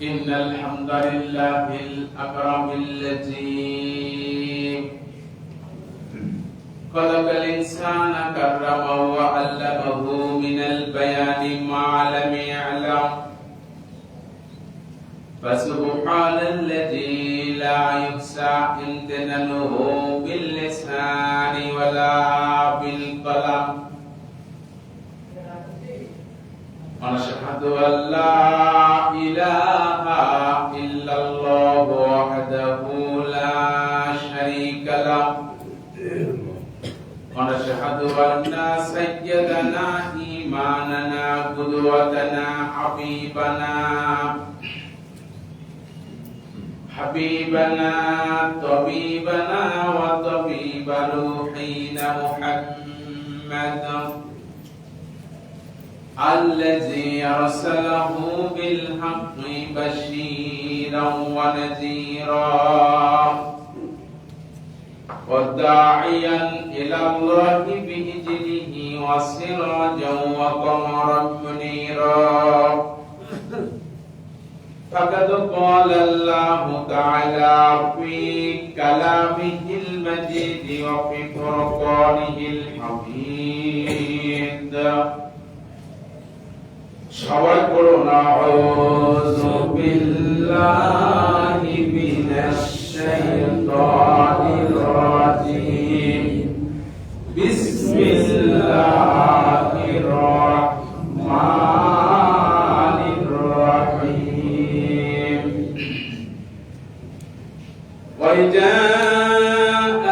إن الحمد لله الأكرم الذي خلق الإنسان كرمه وعلمه من البيان ما لم يعلم فسبحان الذي لا يحصى امتنانه باللسان ولا بالقلم ونشهد أن لا إله إلا الله وحده لا شريك له ونشهد أن سيدنا إمامنا قدوتنا حبيبنا طبيبنا وطبيب روحنا محمد الذي أرسله بالحق بشيرا ونذيرا وداعيا إلى الله بإذنه وسراجا وقمرا منيرا فقد قال الله تعالى في كلامه المجيد وفي فرقانه الحميد সবাই পড়ুন আউযু বিল্লাহি মিনাশ শাইতানির রাজিম বিসমিল্লাহির রাহমানির রাহিম ওয়া ইযা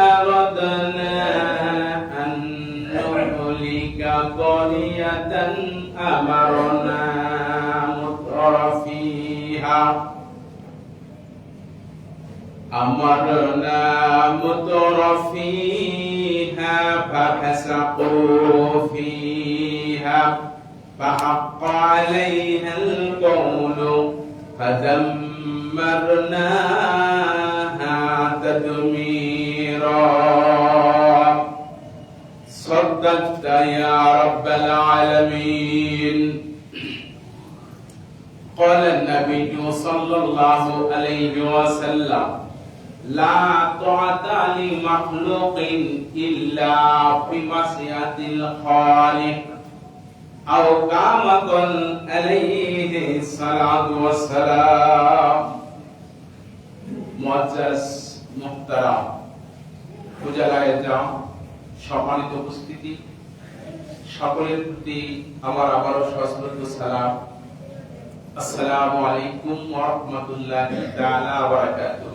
আরাদনা আন নুহলিকা ক্বরিয়াতান أمرنا مترفيها ففسقوا فيها فحق عليها القول فدمرناها تدميرا صدقت يا رب العالمين قال النبي صلى الله عليه وسلم لا طاعة لمخلوق إلا في معصية الخالق أو كما قال عليه الصلاة والسلام معزز محترم উজালায়ে জাম সম্মানিত উপস্থিতি সকলের প্রতি আমার আবারও সশ্রদ্ধ সালাম আসসালামু আলাইকুম ওয়া রাহমাতুল্লাহি তাআলা ওয়া বারাকাতুহু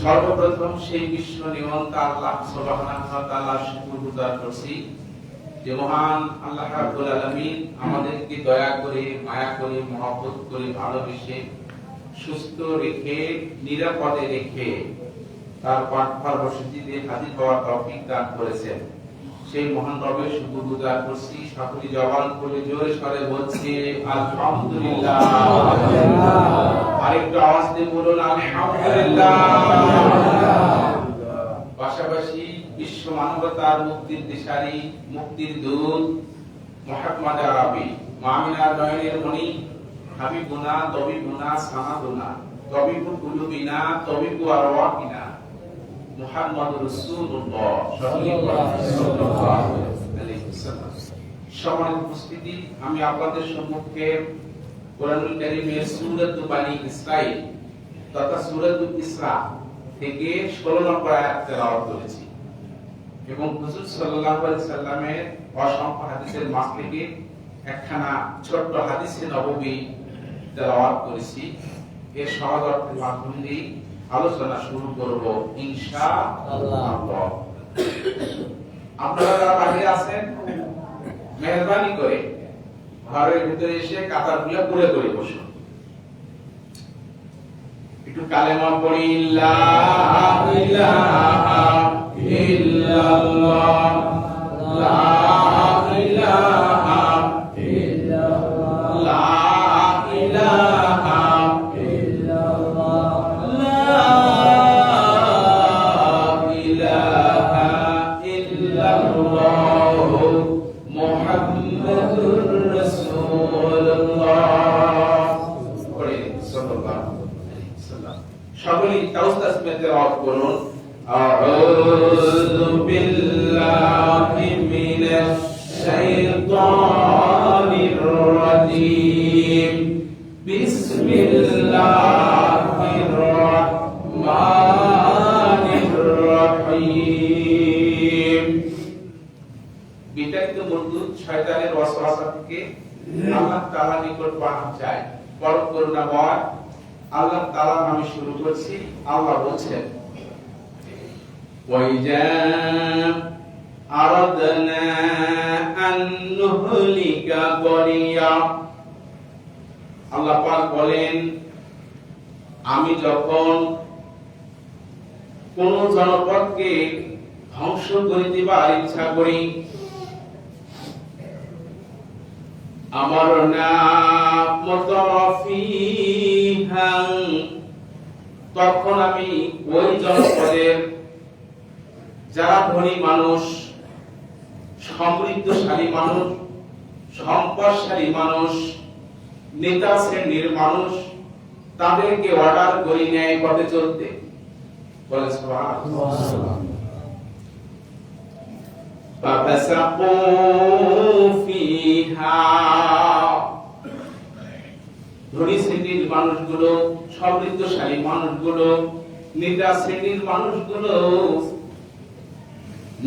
সর্বপ্রথম সেই বিশ্ব নিয়ন্তা আল্লাহ সুবহানাহু ওয়া তাআলার শুকরগুজার করছি যে মহান আল্লাহ রাব্বুল আলামিন আমাদেরকে দয়া করে মায়া করে মহব্বত করে ভালোবেসে সুস্থ রেখে নিরাপদে রেখে তার পাঠভার বসতিতে হাজির হওয়ার তৌফিক দান করেছেন সেই মহান রবের শুকরগুজার করছি সকলে জবান করে জোরে সরে বলছি আলহামদুলিল্লাহ আরেকটু আওয়াজ দিয়ে বলুন আলহামদুলিল্লাহ পাশাপাশি বিশ্ব মানবতার মুক্তির দিশারি মুক্তির দূত মুহাম্মদ আরবি মামিনার নয়নের মণি হাবিবুনা তবিবুনা সামাদুনা তবিবুল কুলুবিনা তবিবু আরওয়াহিনা মুহাম্মদ রাসূলুল্লাহ সাল্লাল্লাহু আলাইহি ওয়াসাল্লাম সম্মানিত উপস্থিতি আমি আপনাদের সম্মুখে কোরআনুল কারীমের সূরাত বানী ইসরাঈল তথা সূরাত ইসরা থেকে 16 নম্বর আয়াত তেলাওয়াত করেছি এবং হুজুর সাল্লাল্লাহু আলাইহি সাল্লামের অসংখ্য হাদিসের মাঝ থেকে একখানা ছোট্ট হাদিসে নববী তেলাওয়াত করেছি এর সহজ অর্থের মাধ্যমে দিয়ে আলোচনা শুরু করব ইনশাআল্লাহ আপনারা যারা বাইরে আছেন মেহেরবানি করে ঘরের ভিতরে এসে কাতারগুলো পুরো করে বসুন একটু কালেমা পড়ি লা ইলাহা ইল্লাল্লাহ লা ইলাহা ইল্লাল্লাহ লা ইলাহা তেলাওয়াত করুন আউযু বিল্লাহি মিনাশ শাইতানির রাজীম বিসমিল্লাহির রাহমানির রহিম। বিতাড়িত মরদুদ শয়তানের ওয়াসওয়াসা থেকে আল্লাহ তাআলার নিকট পানাহ চাই। পরম করুণাময় আল্লাহ তাআলার নামে শুরু করছি। আল্লাহ বলেন ওয়াইজা আরাদনা আন নুহলিকা ক্বরিয়া। আল্লাহ পাক বলেন আমি যখন কোন জনপদকে ধ্বংস করে দিবার ইচ্ছা করি আমার নাম মুতরাফিহা, তখন আমি ওই জনপদের যারা ধনী মানুষ, সমৃদ্ধশালী মানুষ, সম্পদশালী মানুষ, নেতা শ্রেণীর মানুষ, তাদেরকে অর্ডার করি ন্যায় পথে চলতে। বলে সুবহানাল্লাহ। ফাসাকু ফিহা, ধনী শ্রেণীর মানুষগুলো, সমৃদ্ধশালী মানুষগুলো, নেতা শ্রেণীর মানুষগুলো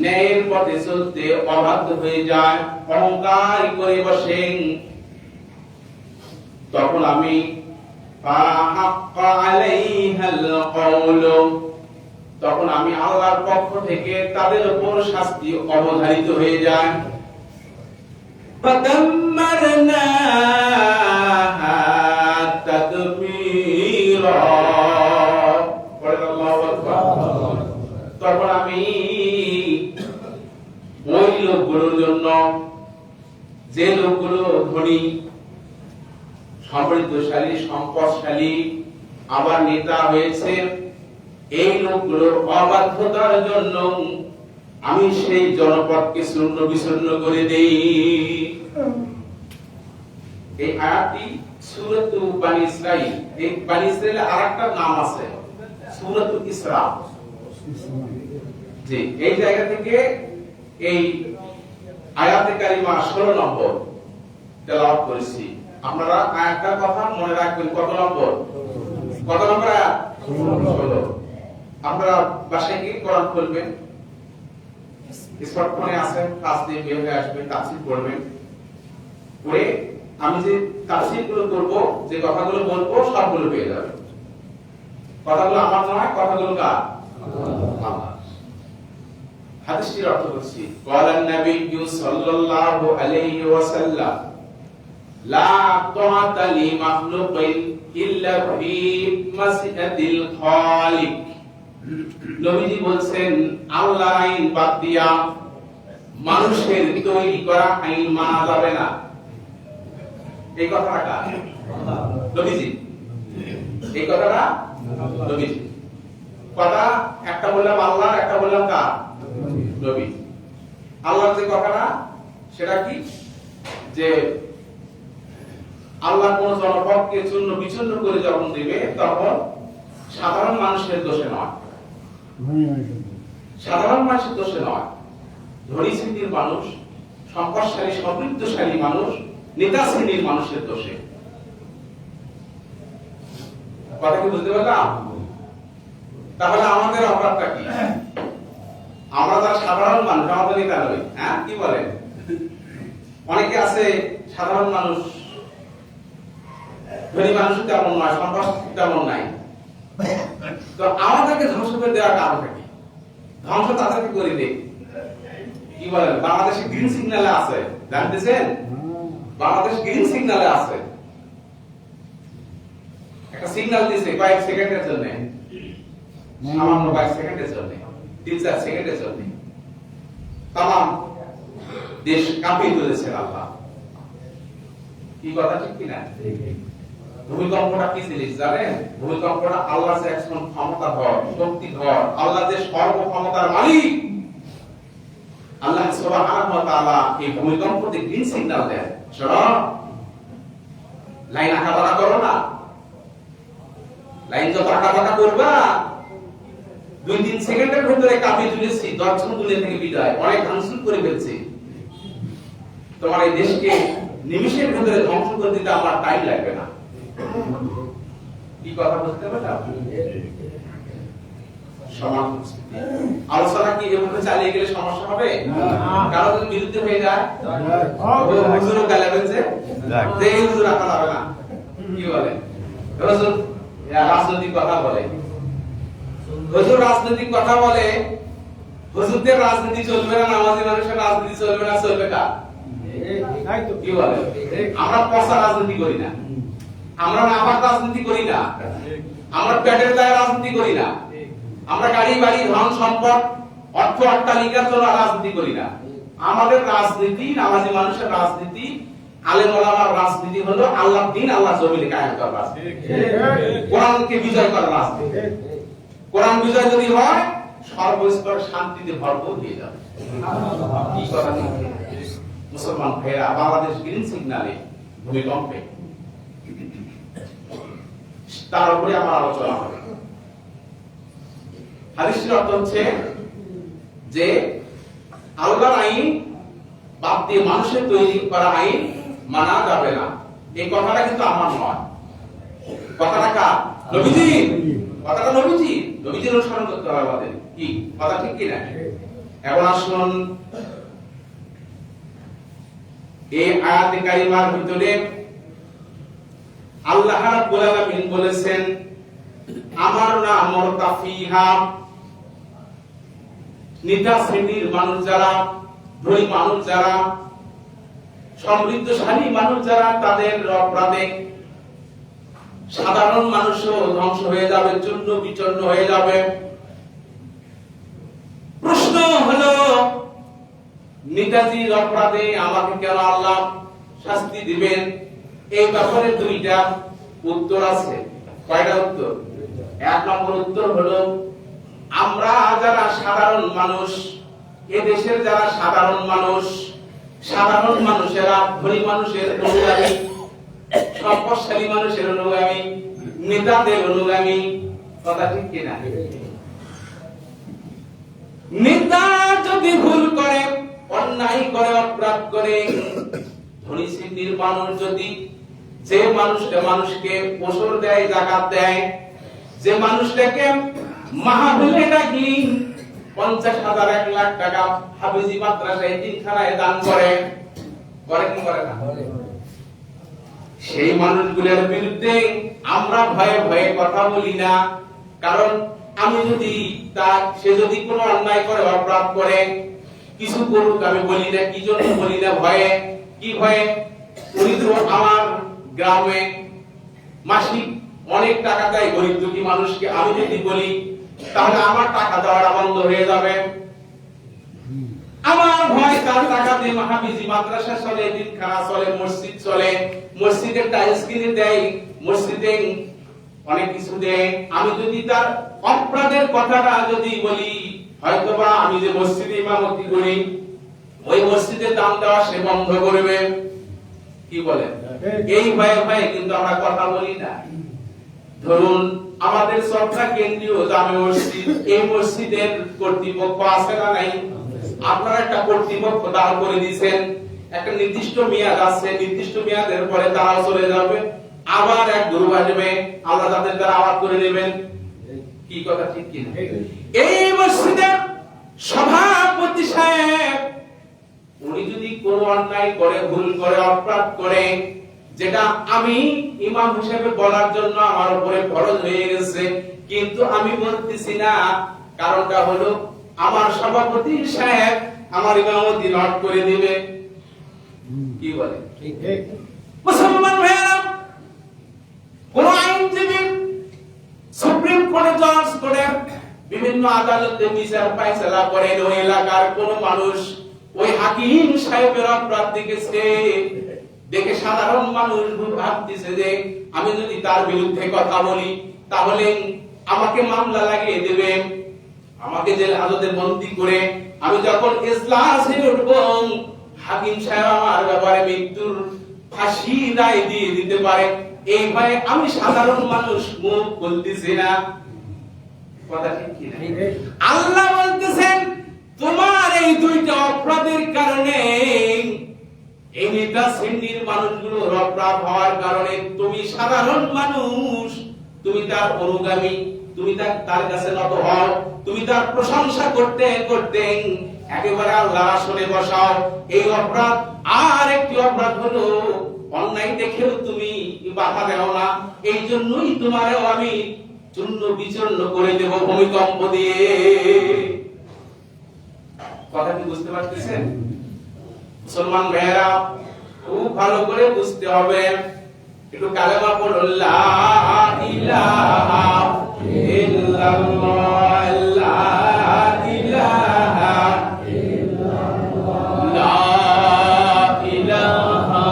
ন্যায়ের পথে চলতে অবাধ্য হয়ে যায়, অহংকার করে বসেন। তখন আমি তখন আমি আল্লাহর পক্ষ থেকে তাদের উপর শাস্তি অবধারিত হয়ে যায়। তখন আমি ওই লোকগুলোর জন্য, যে লোকগুলো ধনী, সমৃদ্ধশালী, সম্পদশালী, আবার নেতা হয়েছে, এই লোকগুলোর অবাধ্যতার জন্য আমি সেই জনপদকে চূর্ণ বিচূর্ণ করে দেই। এই আয়াতটি সূরাতুল বানী ইসরাঈল। এই বানী ইসরাঈলের আরেকটা নাম আছে সূরাতুল ইসরা। জি, এই জায়গা থেকে এই আয়াতে কারিমা 16 নম্বর তেলাওয়াত করেছি। আপনারা আয়াতটার কথা মনে রাখবেন। কত নম্বর? কত নম্বর আয়াত? 16। আপনারা বাসায় গিয়ে কোরআন খুলবেন, স্মার্টফোনে আছে, কাজ দিয়ে বের হয়ে আসবেন, তাফসীর পড়বেন। পড়ে আমি যে তাফসীরগুলো করব, যে কথাগুলো বলবো, সবগুলো পেয়ে যাবেন। কথাগুলো আমার নয়, কথাগুলো কার? আল্লাহ। হাদিসটির অর্থ হচ্ছে ক্বালান নাবিয়্যু সাল্লাল্লাহু আলাইহি ওয়াসাল্লাম লা তাআতা লি মাখলুকিন ইল্লা ফি মাসিয়াতিল খালিক। নবীজি বলেন আল্লাহর আইন বাদ দিয়া মানুষের তৈরি করা আইন মানা যাবে না। এই কথাটা কার? নবীজি। এই কথাটা নবীজি। কথা একটা বললাম আল্লাহ, একটা বললাম কার? নবী। আল্লাহর যে কথাটা সেটা কি? যে আল্লাহ কোন জনপদকে চূর্ণ বিচূর্ণ করে যখন দিবে, তখন সাধারণ মানুষের দোষে নয়, সাধারণ মানুষের দোষে নয়, ধনী শ্রেণীর মানুষ, সম্পদশালী, সমৃদ্ধশালী মানুষ, নেতা শ্রেণীর মানুষের দোষে। কথা কি বুঝতে পারলাম? তাহলে আমাদের অপরাধটা কি? আমরা যারা সাধারণ মানুষ, আমাদের নেতা নই। হ্যাঁ, কি বলেন? অনেকে আছে সাধারণ মানুষ, ধনী মানুষ তেমন নয়, সম্পদ তেমন নাই, তো আমাদেরকে ধ্বংস করে দেওয়ার কারণটা কি? ধ্বংস তাদেরকে করে দেয়। কি বলেন? বাংলাদেশে গ্রিন সিগন্যালে আছে, জানতেছেন? বাংলাদেশ গ্রিন সিগন্যালে আছে। একটা সিগন্যাল দিয়েছে কয়েক সেকেন্ডের জন্য, সামান্য কয়েক সেকেন্ডের জন্য, 3-4 সেকেন্ডের জন্য তাম দেশ কাঁপিয়ে তুলেছেন আল্লাহ। কি কথা ঠিক কিনা? ভূমিকম্পটা কি জিনিস জানেন? ভূমিকম্পটা আল্লাহ যে একজন ক্ষমতাধর, শক্তিধর, আল্লাহ যে সর্বক্ষমতার মালিক, আল্লাহ সুবহানাহু ওয়া তাআলা এই ভূমিকম্পতে গ্রিন সিগন্যাল দেন। শোনো, লাইন আঁকাবাঁকা করো না। লাইন যত আঁকাবাঁকা করবা, 2-3 সেকেন্ডের ভিতরে কাঁপিয়ে তুলেছি, দর্শন দুনিয়া থেকে বিদায়, অনেক ধ্বংস করে ফেলছি। তোমার এই দেশকে নিমিষের ভিতরে ধ্বংস করে দিতে আমার টাইম লাগবে না। কি কথা বুঝতে পারছো? সমাজ আলোচনা কি এভাবে চালিয়ে গেলে সমস্যা হবে? কারো যদি বিরুদ্ধে হয়ে যায়, হুজুরও গালে ফেলছে, যে এই হুজুর রাখা যাবে না, কি বলে হুজুর রাজনৈতিক কথা বলে, হুজুর রাজনৈতিক কথা বলে, হুজুরদের রাজনীতি চলবে না, নামাজি মানুষের রাজনীতি চলবে না, চলবে কার? কি বলে? আমরা পচা রাজনীতি করি না, আমরা নাপাক রাজনীতি করি না, আমরা পেটের দায়ে রাজনীতি করি না, আমরা গাড়ি বাড়ি ধন সম্পদ অর্থ অট্টালিকার জন্য রাজনীতি করি না। আমাদের রাজনীতি, নামাজি মানুষের রাজনীতি, আলেম ওলামার রাজনীতি হলো আল্লাহর দ্বীন আল্লাহ জমিনে কায়েম করার রাজনীতি, কোরআনকে বিজয় করার রাজনীতি। কোরআন বিজয় যদি হয়, সর্বস্তর শান্তিতে ভরপুর হয়ে যাবে। কি কথা মুসলমান ভাইরা, বাংলাদেশ গ্রিন সিগন্যালে ভূমিকম্পে, তার উপরে আমার আলোচনা হবে। হাদিসের অর্থ হচ্ছে যে আল্লাহর আইন বাদ দিয়ে মানুষের তৈরি করা আইন মানা যাবে না। এই কথাটা কিন্তু আমার নয়, কথাটা কার? নবীজি। কথাটা নবীজি, নবীজির অনুসরণ করতে হবে আমাদের। কি কথা ঠিক কি না? এখন আসুন এই আয়াতে কারিমার ভিতরে আল্লাহ রাব্বুল আলামিন বলেছেন, আমার নাম মুরতাফিহা, নিতা শ্রেণীর মানুষ যারা, ধনী মানুষ যারা, সমৃদ্ধশালী মানুষ যারা, তাদের অপরাধে সাধারণ মানুষও ধ্বংস হয়ে যাবে, চূর্ণ বিচূর্ণ হয়ে যাবে। প্রশ্ন হলো, নেতাজির অপরাধে আমাকে কেন আল্লাহ শাস্তি দিবেন? এই ব্যাপারে দুইটা উত্তর আছে। কয়টা উত্তর? এক নম্বর উত্তর হলো, আমরা যারা সাধারণ মানুষ, এ দেশের যারা সাধারণ মানুষ, সাধারণ মানুষেরা ধনী মানুষের অনুগামী, সম্পদশালী মানুষের অনুগামী, নেতাদের অনুগামী। কথা ঠিক কিনা? নেতা যদি ভুল করে, অন্যায় করে, অপরাধ করে, ধনী শ্রেণীর মানুষ যদি, যে মানুষকে ওসর দেয়, যাকাত দেয়, যে মানুষটাকে মাহফিলে ডাকি 50,000 1 লাখ টাকা হাফেজি মাদ্রাসায় তিনখানায় দান করে কি করে না? সেই মানুষগুলোর বিরুদ্ধে আমরা ভয়ে ভয়ে কথা বলি না। কারণ আমি যদি সে যদি কোনো অন্যায় করে, অপরাধ করে, কিছু করুক, আমি বলি না। কি জন্য বলি না? ভয়ে। কি ভয়ে? উনি তো আমার গ্রামে মাসিক অনেক টাকা দেয় গরিব দুঃখী মানুষকে, আমি যদি বলি তাহলে আমার টাকা দেওয়াটা বন্ধ হয়ে যাবে। আমার ভয় তার টাকা দিয়ে মাহফিজি মাদ্রাসা চলে, দিনখানা চলে, মসজিদ চলে, মসজিদের টাইলস কিনে দেয়, মসজিদে অনেক কিছু দেয়। আমি যদি তার অপরাধের কথাটা যদি বলি, হয়তোবা আমি যে মসজিদে ইমামতি করি, ওই মসজিদের দাম দেওয়া সে বন্ধ করবে। কি বলে? এই ভয়ে ভয়ে কিন্তু আমরা কথা বলি না। ধরুন আমাদের সরকার কেন্দ্রীয় জামে মসজিদ, এই মসজিদের কর্তৃপক্ষ আছে না নাই? আপনারা একটা কর্তৃপক্ষ দাঁড় করে দিয়েছেন, একটা নির্দিষ্ট মেয়াদ আছে, নির্দিষ্ট মেয়াদের পরে তারা চলে যাবে, আবার এক গ্রুপ আসবে, আল্লাহ তাদের দ্বারা আবার করে নেবেন। কি কথা ঠিক কি? এই মসজিদের সভাপতি সাহেব উনি যদি কোনো অন্যায় করে, ভুল করে, অপরাধ করে, যেটা আমি ইমাম হিসেবে বলার জন্য আমার উপরে ফরজ হয়ে গেছে, কিন্তু আমি বলতেছি না, কারণটা হলো আমার সভাপতি সাহেব আমার ইমামতি নট করে দিবে। কি বলে? মুসলমান ভাইরা, কোন আইনজীবী সুপ্রিম কোর্টে জজ করে, বিভিন্ন আদালতে বিচার ফায়সালা করেন, ওই এলাকার কোন মানুষ ওই হাকিম সাহেবের অপরাধ দেখেছে, দেখে সাধারণ মানুষ ভাবতেছে যে আমি যদি তার বিরুদ্ধে কথা বলি তাহলে আমাকে মামলা লাগিয়ে দেবে, আমাকে জেল হাজতে বন্দী করে আমি যখন ইজলাসে উঠব, হাকিম সাহেব আমার ব্যাপারে মৃত্যুর ফাঁসি রায় দিয়ে দিতে পারে। এই ভয়ে আমি সাধারণ মানুষ মুখ খুলতেছি না। কথা ঠিক কি না? আল্লাহ বলতেছেন তোমার এই দুইটা অপরাধের কারণে, এই নেতা শ্রেণীর মানুষগুলোর অপরাধ হওয়ার কারণে তুমি সাধারণ মানুষ, তুমি তার অনুগামী, তুমি তার কাছে নত হও, তুমি তার প্রশংসা করতে করতে একেবারে আল্লাহ আসনে বসাও। এই অপরাধ। আর একটি অপরাধ হলো অন্যায় দেখেও তুমি বাধা দেও না। এই জন্যই তোমারও আমি চূর্ণ বিচূর্ণ করে দেব ভূমিকম্প দিয়ে। কথা কি বুঝতে পারতেছেন? মুসলমান ভাইয়েরা খুব ভালো করে বুঝতে হবে। একটু কালেমা পড়ুন, লা ইলাহা ইল্লাল্লাহ, লা ইলাহা ইল্লাল্লাহ, লা ইলাহা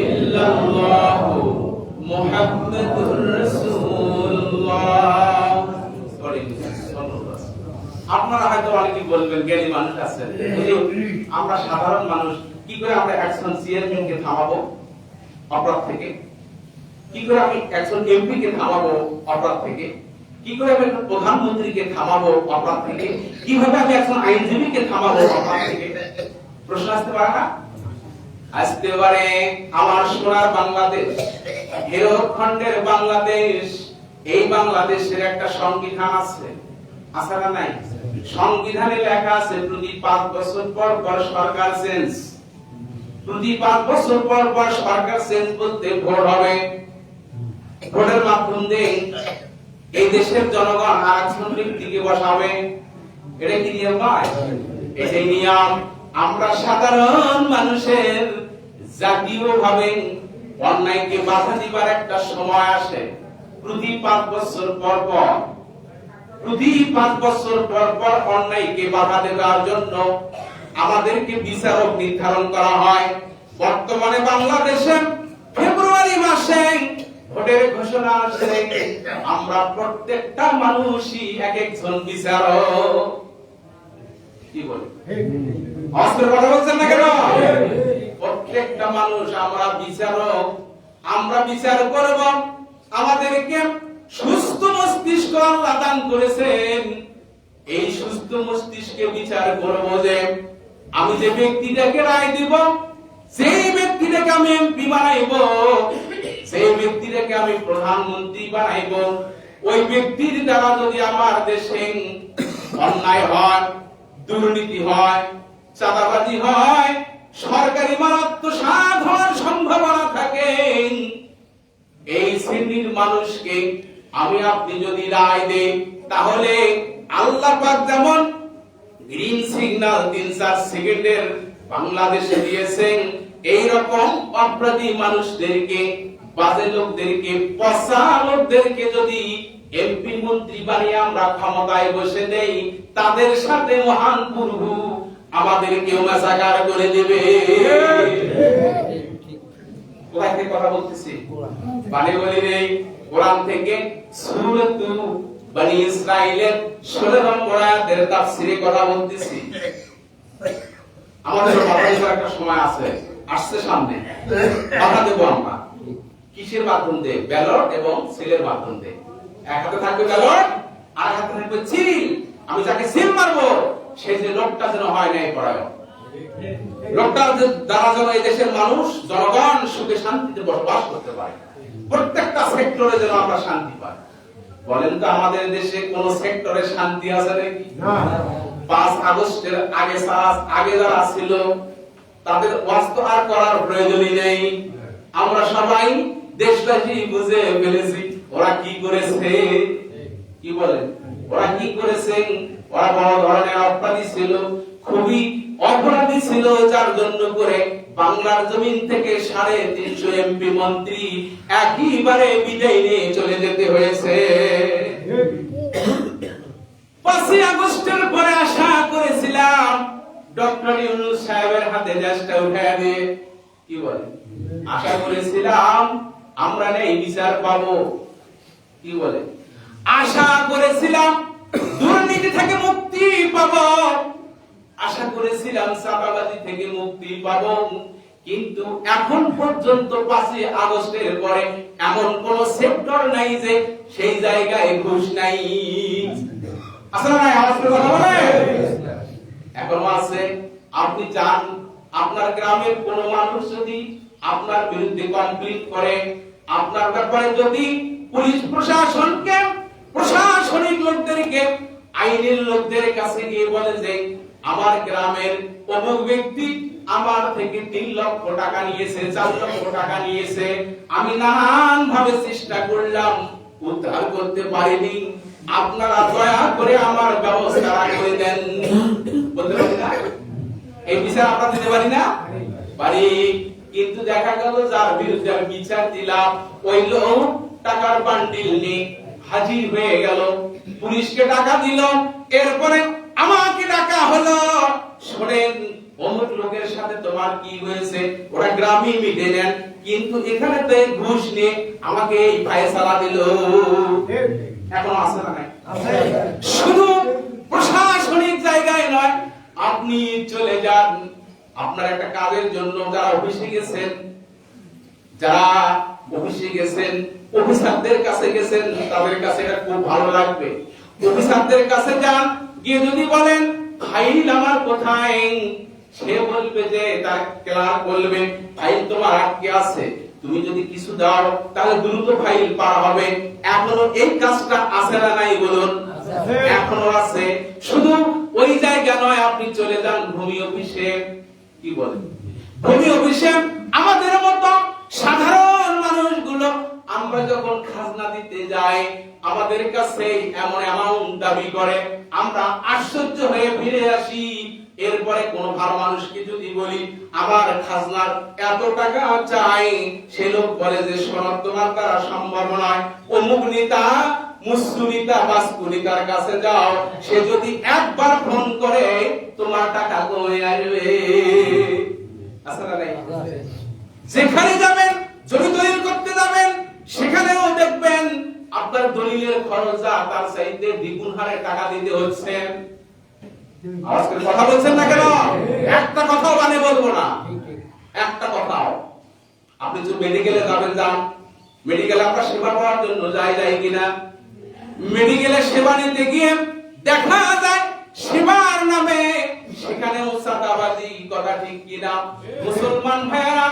ইল্লাল্লাহ মুহাম্মাদুর রাসূলুল্লাহ। আপনারা হয়তো অনেকেই বলবেন, জ্ঞানী মানুষ আছেন, আমরা সাধারণ মানুষ কি করে আমরা একজন চেয়ারম্যানকে থামাবো অপরাধ থেকে? কি করে আমি একজন এমপি কে থামাবো অপরাধ থেকে? কি করে আমি প্রধানমন্ত্রীকে থামাবো অপরাধ থেকে? কিভাবে আমি একজন আইনজীবীকে থামাবো অপরাধ থেকে? প্রশ্ন আসতে পারে না? আসতে পারে। আমার সোনার বাংলাদেশ, হেরোখণ্ডের বাংলাদেশ, এই বাংলাদেশের একটা সংবিধান আছে, আছে না নাই? সংবিধানে লেখা আছে প্রতি 5 বছর পর পর সরকার চেঞ্জ। প্রতি 5 বছর পর পর সরকার চেঞ্জ করতে ভোট হবে। ভোটের মাধ্যম দিয়ে এই দেশের জনগণ আরেকজন ব্যক্তিকে বসাবে। এটা কি নিয়ম নয়? এটাই নিয়ম। আমরা সাধারণ মানুষের জাতীয়ভাবে অন্যায়কে বাধা দিবার একটা সময় আসে প্রতি 5 বছর পর পর। প্রতি 5 বছর পর পর অন্যায়কে বাধা দেওয়ার জন্য আমাদেরকে বিচারক নির্ধারণ করা হয়। বর্তমানে বাংলাদেশে ফেব্রুয়ারি মাসে ভোটের ঘোষণা আসে, আমরা প্রত্যেকটা মানুষই এক একজন বিচারক। কি বলে? অস্ত্রের কথা বলছেন না কেন? প্রত্যেকটা মানুষ আমরা বিচারক। আমরা বিচার করব। আমাদেরকে সুস্থ মস্তিষ্ক আল্লাহ দান করেছেন। এই সুস্থ মস্তিষ্কে বিচার করব যে আমি যে ব্যক্তিটাকে রায় দিব, সেই ব্যক্তিটাকে আমি এমপি বানাইব, সেই ব্যক্তিটাকে আমি প্রধানমন্ত্রী বানাইব। ওই ব্যক্তির দ্বারা যদি আমার দেশে অন্যায় হয়, দুর্নীতি হয়, চাঁদাবাজি হয়, সরকারি মাল আত্মসাৎ হওয়ার সম্ভাবনা থাকে, এই শ্রেণীর মানুষকে আমি আপনি যদি রায় দেই, তাহলে আল্লাহ পাক যেমন গ্রিন সিগন্যাল 3-4 সেকেন্ডের বাংলাদেশে দিয়েছেন, এই রকম অপরাধী মানুষদেরকে, বাজে লোকদেরকে, পচা লোকদেরকে যদি এমপি মন্ত্রী বানিয়ে আমরা ক্ষমতায় বসে দেই, তাদের সাথে মহান প্রভু আমাদেরকেও মাসাকার করে দেবে। কোথা থেকে কথা বলতেছি? বাণী বলি নেই, কোরআন থেকে সূরাত বনি ইসরাঈলের 16 নম্বর আয়াতের তাফসীরে কথা বলতেছি। আমাদের মাথায় একটা সময় আছে, আসছে সামনে, কথা দেব আমরা। কিসের মাধ্যম দিয়ে? ব্যালট এবং সিলের মাধ্যম দিয়ে। এক হাতে থাকবে ব্যালট, আর হাতে থাকবে সিল। আমি যাকে সিল মারবো সেই যে লোকটা যেন হয় নাই পরায়ণ, লোকটার দ্বারা যেন এই দেশের মানুষ, জনগণ সুখে শান্তিতে বসবাস করতে পারে, প্রত্যেকটা সেক্টরে যেন আমরা শান্তি পাই। বলেন তো আমাদের দেশে কোন সেক্টরে শান্তি আছে নাকি? 5 আগস্টের আগে যারা ছিল তাদের ওয়াস্ত আর করার প্রয়োজনই নেই। আমরা সবাই দেশবাসী বুঝে ফেলেছি ওরা কি করেছে। কি বলেন? ওরা কি করেছেন? ওরা বড় ধরনের অপরাধী ছিল, খুবই অপরাধী ছিল, যার জন্য করে বাংলার জমিন থেকে 350 এমপি মন্ত্রী একইবারে বিদায় নিয়ে চলে যেতে হয়েছে। 5 আগস্টের পরে আশা করেছিলাম ডক্টর ইউনূস সাহেবের হাতে দেশটা উঠায় দিয়ে, কি বলে, আশা করেছিলাম আমরা নেই বিচার পাবো। কি বলে? আশা করেছিলাম দুর্নীতি থেকে মুক্তি পাবো, আশা করেছিলাম চাঁদাবাজি থেকে মুক্তি পাবো। কিন্তু এখন পর্যন্ত 5ই আগস্টের পরে এমন কোন সেক্টর নাই যে সেই জায়গায় ঘুষ নাই। আছে না? আওয়াজ করে কথা বলে। এখনো আছে। আপনি চান আপনার গ্রামের কোন মানুষ যদি আপনার বিরুদ্ধে কমপ্লেইন করে, আপনার ব্যাপারে যদি পুলিশ প্রশাসনকে, প্রশাসনিক লোকদেরকে, আইনের লোকদের কাছে গিয়ে বলে যে আমার গ্রামের অমুক ব্যক্তি আমার থেকে 3 লক্ষ টাকা নিয়েছে, 4 লক্ষ টাকা নিয়েছে, আমি নানান ভাবে চেষ্টা করলাম, উদ্ধার করতে পারিনি, আপনারা দয়া করে আমার ব্যবস্থা করে দেন। বলতে পারি না? এই বিচার আমরা দিতে পারি না? পারি। কিন্তু দেখা গেল যার বিরুদ্ধে আমি বিচার দিলাম ওই লোক টাকার বান্ডিল নিয়ে হাজির হয়ে গেল, পুলিশকে টাকা দিল, এরপরে আমাকে ডাকা হলো, শোনেন অমুক লোকের সাথে তোমার কি হয়েছে, ওরা গ্রামে মিটে নেন, কিন্তু এখানে তো ঘুষ নিয়ে আমাকে এই ফায়সালা দিল। এখন আছে না? শুধু প্রশাসনিক জায়গায় নয়, আপনি চলে যান আপনার একটা কাজের জন্য, যারা অফিসে গেছেন, যারা অফিসে গেছেন, অফিসারদের কাছে গেছেন, তাদের কাছে এটা খুব ভালো লাগবে। অফিসারদের কাছে যান, গিয়ে যদি বলেন ফাইল আমার কোথায়, সে বলবে যে তার ক্লার্ক বলবে ফাইল তোমার আটকে আছে, তুমি যদি কিছু দাও তাহলে দ্রুত ফাইল পাওয়া হবে। এখনো এই কাজটা আছে না নাই বলুন? এখনো আছে। শুধু ওই জায়গা নয়, আপনি চলে যান ভূমি অফিসে। কি বলেন? ভূমি অফিসে আমাদের মতো সাধারণ মানুষগুলো আমরা যখন খাজনা দিতে যাই, আমাদের কাছে এমন অ্যামাউন্ট দাবি করে, আমরা আশ্চর্য হয়ে ফিরে আসি। এরপরে কোন ভালো মানুষকে যদি বলি আবার খাজনার এত টাকা চাই, সে লোক বলে যে শোনো, তোমার দ্বারা সম্ভব নয়, অমুক নেতা মুসলিতা বাসকুলিতার কাছে যাও, সে যদি একবার ফোন করে তোমার টাকা কমে আসবে। আসলে নাই? যেখানে যাবেন, জমি দলিল করতে যাবেন, সেখানেও দেখবেন আপনার দলিলের খরচ তার চাইতে দ্বিগুণ হারে টাকা দিতে হচ্ছে। আওয়াজ করে কথা বলছেন না কেন? একটা কথাও মানে বলবো না, একটা কথাও। আপনি যে মেডিকেলে যাবেন, যান, মেডিকেলে আমরা সেবা পাওয়ার জন্য যাই কিনা? মেডিকেলে সেবা নিতে গিয়ে দেখা যায় সেবার নামে সেখানেও চাঁদাবাজি। কথা ঠিক কিনা? মুসলমান ভাইরা,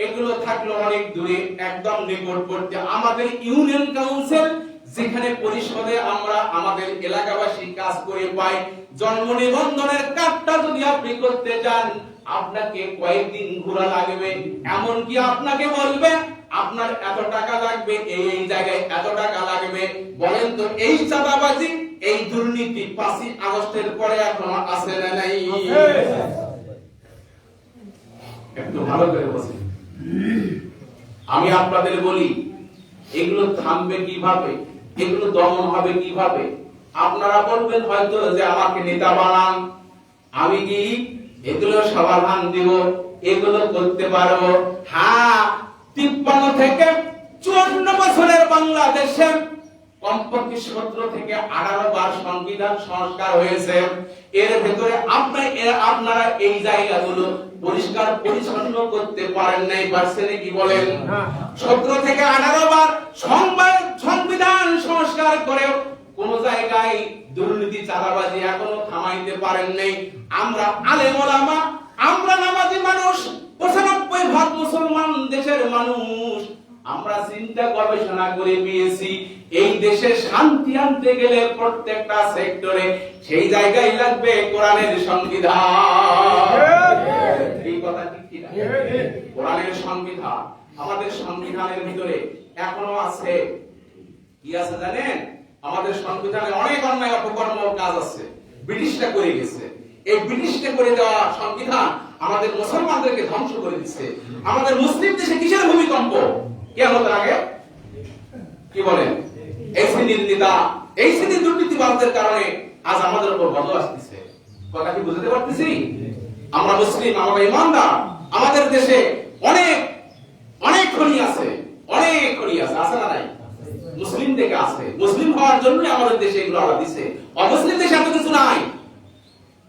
এগুলো থাকলো অনেক দূরে, একদম নিকটবর্তী আমাদের ইউনিয়ন কাউন্সিল, যেখানে পরিষদে আমরা আমাদের এলাকাবাসী কাজ করে পাই। জন্ম নিবন্ধনের কার্ডটা যদি আপনি করতে যান, আপনাকে কয়েকদিন ঘোরা লাগবে, এমনকি আপনাকে বলবে আপনার এত টাকা লাগবে, এই জায়গায় এত টাকা লাগবে। বলেন তো এই চাঁদাবাজি, এই দুর্নীতি 5ই আগস্টের পরে এখন আছে না নাই? একটু ভালো করে বলুন। আমি আপনাদের বলি, এগুলো থামবে কিভাবে, এগুলো দমন হবে কিভাবে? আপনারা বলবেন হয়তো যে আমাকে নেতা বানান, আমি কি এগুলো সমাধান দিব, এগুলো করতে পারবো। হ্যাঁ, 53 থেকে 54 বছরের বাংলাদেশে কমপক্ষে 17 থেকে 18 বার সংবিধান সংস্কার হয়েছে। এর ভেতরে আপনারা এই জায়গাগুলো পরিষ্কার পরিচ্ছন্ন করতে পারেন নাই, পারছেন কি বলেন? 17 থেকে 18 বার সংবিধান সংস্কার করেও কোন জায়গায় দুর্নীতি চাঁদাবাজি এখনো থামাইতে পারেন নাই। আমরা আলেম ওলামা, আমরা নামাজি মানুষ, 95% মুসলমান দেশের মানুষ, আমরা চিন্তা গবেষণা করে পেয়েছি এই দেশে শান্তি আনতে গেলে প্রত্যেকটা সেক্টরে সেই জায়গায় লাগবে কোরআনের সংবিধান। এই কথা ঠিক কি না? কোরআনের সংবিধান। আমাদের সংবিধানের ভিতরে এখনো আছে কি আছে জানেন? আমাদের সংবিধানে অনেক অন্যায় অপকর্ম কাজ আছে, ব্রিটিশরা করে গেছে। এই ব্রিটিশরা করে দেওয়া সংবিধান আমাদের মুসলমানদেরকে ধ্বংস করে দিচ্ছে। আমাদের মুসলিম দেশে কিসের ভূমিকম্প? কিয়ামতের আগে। কি বলেন? এই শ্রেণীর নেতা, এই শ্রেণীর দুর্নীতিবাজদের কারণে আজ আমাদের উপর গজব আসছে। কথা কি বুঝতে পারতেছি? আমরা মুসলিম, আমরা ইমানদার, আমাদের দেশে অনেক অনেক খনি আছে, অনেক খনি আছে, আছে না নাই? মুসলিম থেকে আছে, মুসলিম হওয়ার জন্য আমাদের দেশে এগুলো আল্লাহ দিয়েছে। অমুসলিম দেশে এত কিছু নাই।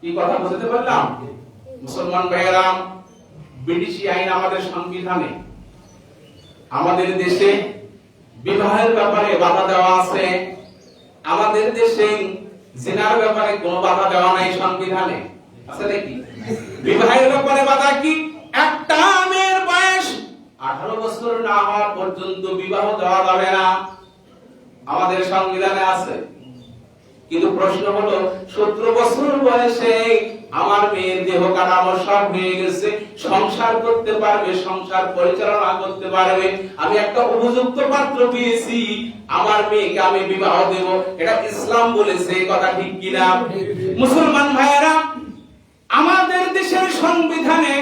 কি কথা বুঝতে পারলাম? মুসলমান ভাইয়েরা, ব্রিটিশি আইন আমাদের সংবিধানে আমাদের দেশে বিবাহের ব্যাপারে বাধা দেওয়া আছে। আমাদের দেশে জিনার ব্যাপারে কোনো বাধা দেওয়া নাই সংবিধানে, আছে নাকি? বিবাহের ব্যাপারে বাধা কি? একটা মেয়ের বয়স 18 বছর না হওয়া পর্যন্ত বিবাহ দেওয়া যাবে না, আমাদের সংবিধানে আছে। কিন্তু প্রশ্ন হলো 17 বছর বয়সে আমার মেয়ের দেহ কাঠামো সব হয়ে গেছে, সংসার করতে পারবে, সংসার পরিচালনা করতে পারবে, আমি একটা উপযুক্ত পাত্র পেয়েছি, আমার মেয়েকে আমি বিবাহ দেব, এটা ইসলাম বলেছে, কথা ঠিক কিনা? মুসলমান ভাইয়েরা, আমাদের দেশের সংবিধানে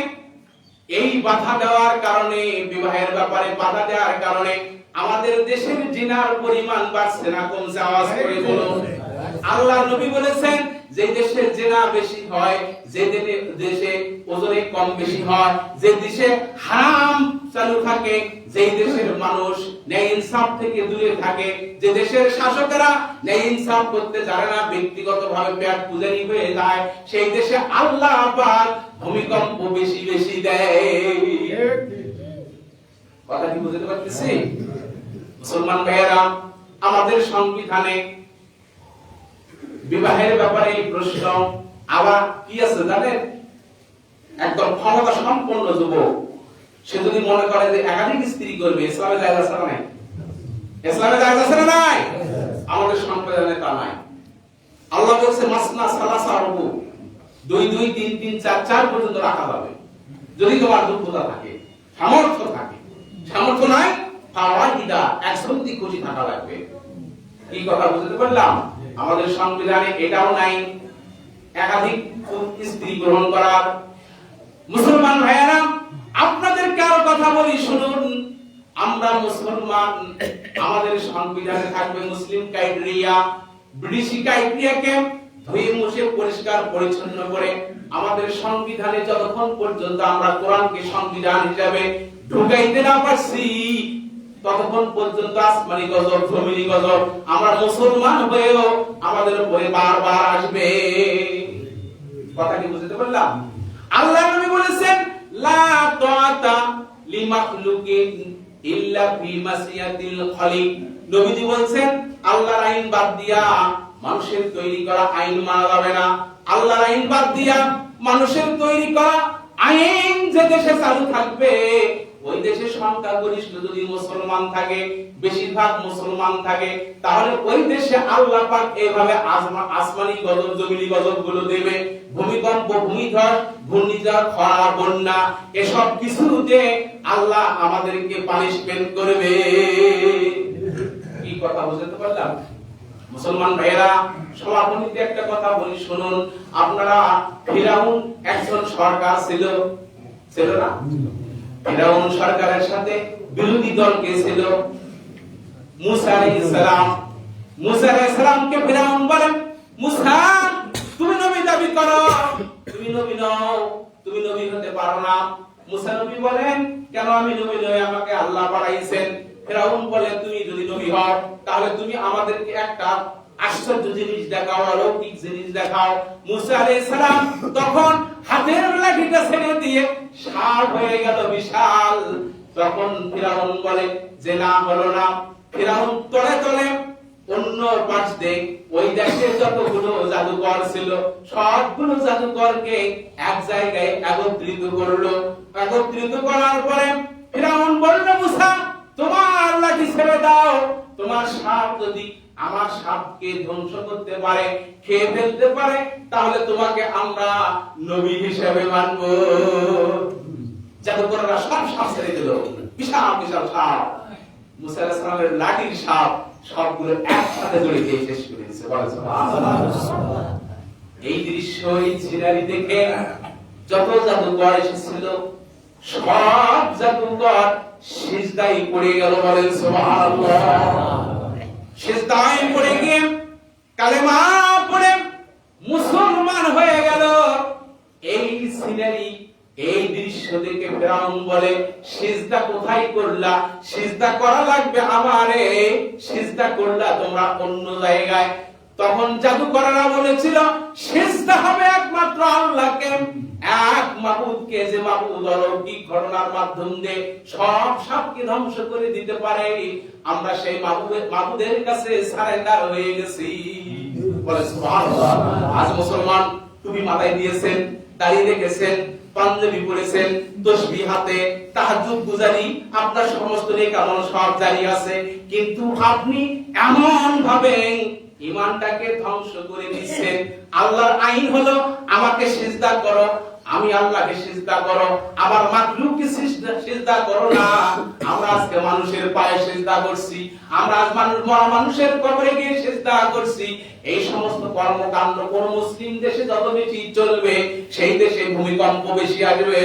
এই বাধা দেওয়ার কারণে, বিবাহের ব্যাপারে বাধা দেওয়ার কারণে আমাদের দেশের জিনার পরিমাণ বাড়ছে না কমছে? আওয়াজ করে বলুন। আল্লাহর নবী বলেছেন যে দেশে জিনা বেশি হয়, যে দেশে ওজনে কম বেশি হয়, যে দেশে হারাম চালু থাকে, যে দেশের মানুষ ন্যায় ইনসাফ থেকে দূরে থাকে, যে দেশের শাসকেরা ন্যায় ইনসাফ করতে জানে না, ব্যক্তিগতভাবে পেট পূজারি হয়ে যায়, সেই দেশে আল্লাহ পাক ভূমিকম্প বেশি বেশি দেয়। কথা কি বুঝতে পারতেছি? মুসলমান ভাইয়েরা, আমাদের সংবিধানে বিবাহের ব্যাপারে এই প্রশ্ন আবার কি আছে জানেন? একদম ক্ষমতা সম্পন্ন যুবক সে যদি মনে করে যে একাধিক স্ত্রী করবে, ইসলামে জায়েজ আছে না নাই? ইসলামে জায়েজ আছে না নাই? আমাদের সংবিধানে তা নাই। আল্লাহ বলেছে মাসনা সালাসা রুবু, 2 2 3 3 4 4 পর্যন্ত রাখা যাবে, যদি তোমার যোগ্যতা থাকে, সামর্থ্য থাকে। সামর্থ্য নাই, ফাওয়াহিদা, একসঙ্গে খুশি থাকা লাগবে। কি কথা বুঝতে পারলাম? আমাদের সংবিধানে এটাও নাই একাধিক স্ত্রী গ্রহণ করার। মুসলমান ভাইয়েরা, আপনাদের কারো কথা বলি শুনুন, আমরা মুসলমান, আমাদের সংবিধানে থাকবে মুসলিম ক্রাইটেরিয়া, ব্রিটিশ ক্রাইটেরিয়াকে ধুয়ে মুছে পরিষ্কার পরিচ্ছন্ন করে আমাদের সংবিধানে যতক্ষণ পর্যন্ত আমরা কোরআনকে সংবিধান হিসাবে ঢুকাইতে না পারছি, ততক্ষণ পর্যন্ত আসমানি গজব, জমিনি গজব আমরা মুসলমান হয়েও আমাদের উপরে বারবার আসবে। কথা কি বুঝতে পারলাম? আল্লাহর নবী বলেছেন লা তাআতা লিমাখলুকিন ইল্লা ফি মাসিয়াতিল খালিক। নবীজি বলেন আল্লাহর আইন বাদ দিয়া মানুষের তৈরি করা আইন মানা যাবে না। আল্লাহর আইন বাদ দিয়া মানুষের তৈরি করা আইন যে দেশে চালু থাকবে, ওই দেশে সংখ্যাগরিষ্ঠ যদি মুসলমান থাকে, বেশিরভাগ মুসলমান থাকে, তাহলে ওই দেশে আল্লাহ পাক এইভাবে আসমানি গজব, জমিনি গজব গুলো দেবে। ভূমিকম্প, ভূমিধস, ঘূর্ণিঝড়, খরা, বন্যা, এসব কিছুতে আল্লাহ আমাদেরকে পানিশমেন্ট করবে। কি কথা বুঝতে পারলাম? মুসলমান ভাইয়েরা, সমাপনীতে একটা কথা বলি শুনুন। আপনারা, ফিরাউন একজন সরকার ছিল, ছিল না? ফিরাউন সরকারের সাথে বিরোধী দল কে ছিল? মুসা আলাইহিস সালাম। মুসা আলাইহিস সালামকে ফিরাউন বলেন, মুসা তুমি নবী দাবি করো, তুমি নবী নও, তুমি নবী হতে পারো না। মুসা নবী বলেন, কেন আমি নবী নই? আমাকে আল্লাহ পাঠাইছেন। ফিরাউন বলে, তুমি যদি নবী হও তাহলে তুমি আমাদেরকে একটা আশ্চর্য জিনিস দেখাও, অলৌকিক জিনিস দেখাও। মুসা আলাইহিস সালাম তখন হাতের লাঠিটা ছেড়ে দিয়ে সাপ হয়ে গেল বিশাল। তখন ফিরাউন বলে যে না, হলো না। ফিরাউন তলে তলে অন্য পাশ দিয়ে ওই দেশের যতগুলো জাদুকর ছিল সবগুলো জাদুকরকে এক জায়গায় একত্রিত করলো। একত্রিত করার পরে ফিরাউন বলল, মুসা তোমার লাঠি ছেড়ে দাও, তোমার সাপ যদি আমার সাপকে ধ্বংস করতে পারে, খেয়ে ফেলতে পারে, তাহলে তোমাকে আমরা নবী হিসেবে মানব। জাদুকররা সব সাপ ছেড়ে দিল, বিশাল বিশাল সাপ, মুসা আলাইহিস সালামের লাঠির সাপ সবগুলো একসাথে জড়িয়ে দিয়ে শেষ করে দিয়েছে। এই দৃশ্য, এই সিনারি দেখে যত জাদুকর এসেছিল সব জাদুকর সিজদায় পড়ে গেল। বলেন সুবহানাল্লাহ। সিজদায় পড়ে গিয়ে কালেমা পড়ে মুসলমান হয়ে গেল। এই সিনারি, এই দৃশ্য দেখে ফিরাউন বলে, সিজদা কোথায় করলা? সিজদা করা লাগবে আমারে, সিজদা করলা তোমরা অন্য জায়গায়। তখন জাদুকরেরা বলেছিল সিজদা হবে একমাত্র আল্লাহকে, এক মাবুদকে, যে মাবুদ অলৌকিক ঘটনার মাধ্যম দিয়ে সব সবকে ধ্বংস করে দিতে পারে। আমরা সেই মাবুদের কাছে সারেন্ডার হয়ে গেছি। বলে সুবহানাল্লাহ। আজ মুসলমান টুপি মাথায় দিয়েছেন, দাড়ি রেখেছেন, পাঞ্জাবি পরেছেন, তাসবিহ হাতে, তাহাজ্জুদ গুজারি, আপনার সমস্ত নেক আমল সব জারি আছে, কিন্তু আপনি এমন ভাবে ঈমানটাকে ধ্বংস করে দিচ্ছেন। আল্লাহর আইন হলো আমাকে সিজদা করো, আমি আল্লাহকে সিজদা করো, আবার মাখলুককে সিজদা করো না। আমরা আজকে মানুষের পায়ে সিজদা করছি, আমরা আজ মানুষের কবরে গিয়ে সিজদা করছি। এই সমস্ত কর্মকাণ্ড কোন মুসলিম দেশে যত বেশি চলবে, সেই দেশে ভূমিকম্প বেশি আসবে।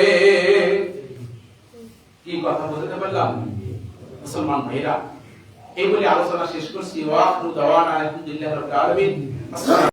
কি কথা বলতে পারলাম মুসলমান ভাইরা? এই বলে আলোচনা শেষ করছি। ওয়া আখিরু দাওয়ানা আলহামদুলিল্লাহি রাব্বিল আলামিন।